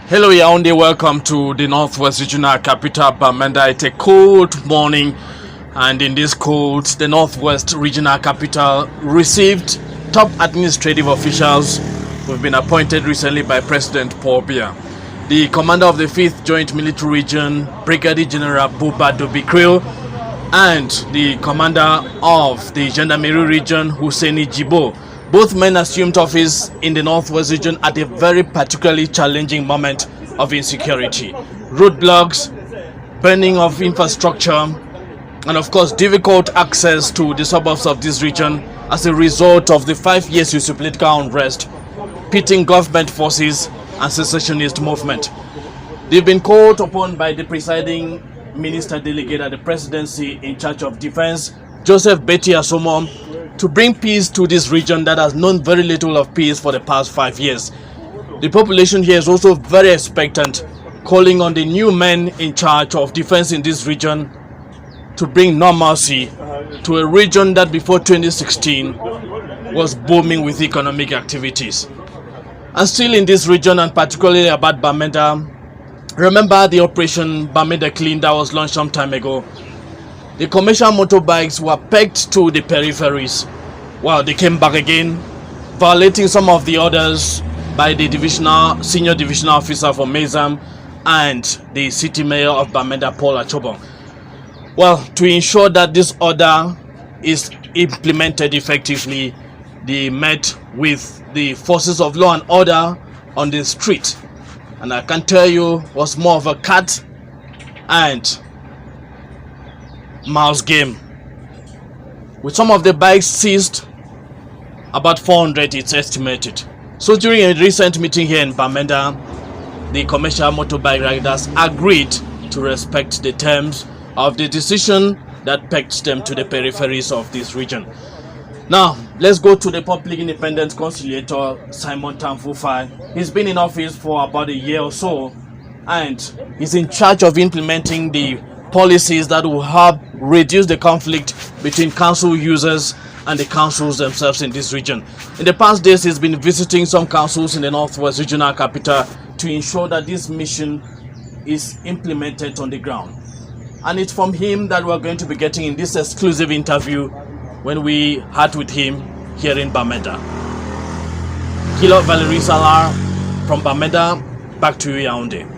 Hello Yaoundé, welcome to the Northwest Regional Capital Bamenda. It's a cold morning, and in this cold, the Northwest Regional Capital received top administrative officials who have been appointed recently by President Paul Biya. The commander of the 5th Joint Military Region, Brigadier General Buba Dobi-Kriel, and the commander of the Gendarmerie Region, Husseini Jibo. Both men assumed office in the Northwest region at a very particularly challenging moment of insecurity. Roadblocks, burning of infrastructure, and of course difficult access to the suburbs of this region as a result of the 5 years of political unrest, pitting government forces and secessionist movement. They've been called upon by the presiding minister delegate at the presidency in charge of defense, Joseph Betty Asomo, to bring peace to this region that has known very little of peace for the past 5 years. The population here is also very expectant, calling on the new men in charge of defense in this region to bring normalcy to a region that before 2016 was booming with economic activities. And still in this region, and particularly about Bamenda, remember the operation Bamenda Clean that was launched some time ago? The commercial motorbikes were pegged to the peripheries. Well, they came back again, violating some of the orders by the senior divisional officer for Mezam and the city mayor of Bamenda, Paul Achobong. Well, to ensure that this order is implemented effectively, they met with the forces of law and order on the street. And I can tell you, it was more of a cat and mouse game. With some of the bikes seized, about 400 it's estimated. So during a recent meeting here in Bamenda, the commercial motorbike riders agreed to respect the terms of the decision that pegged them to the peripheries of this region. Now, let's go to the Public Independent Conciliator, Simon Tamfufai. He's been in office for about a year or so, and he's in charge of implementing the policies that will help reduce the conflict between council users and the councils themselves in this region. In the past days, he's been visiting some councils in the Northwest Regional Capital to ensure that this mission is implemented on the ground. And it's from him that we're going to be getting in this exclusive interview when we had with him here in Bamenda. Kilo Valerie Salar from Bamenda, back to you, Yaoundé.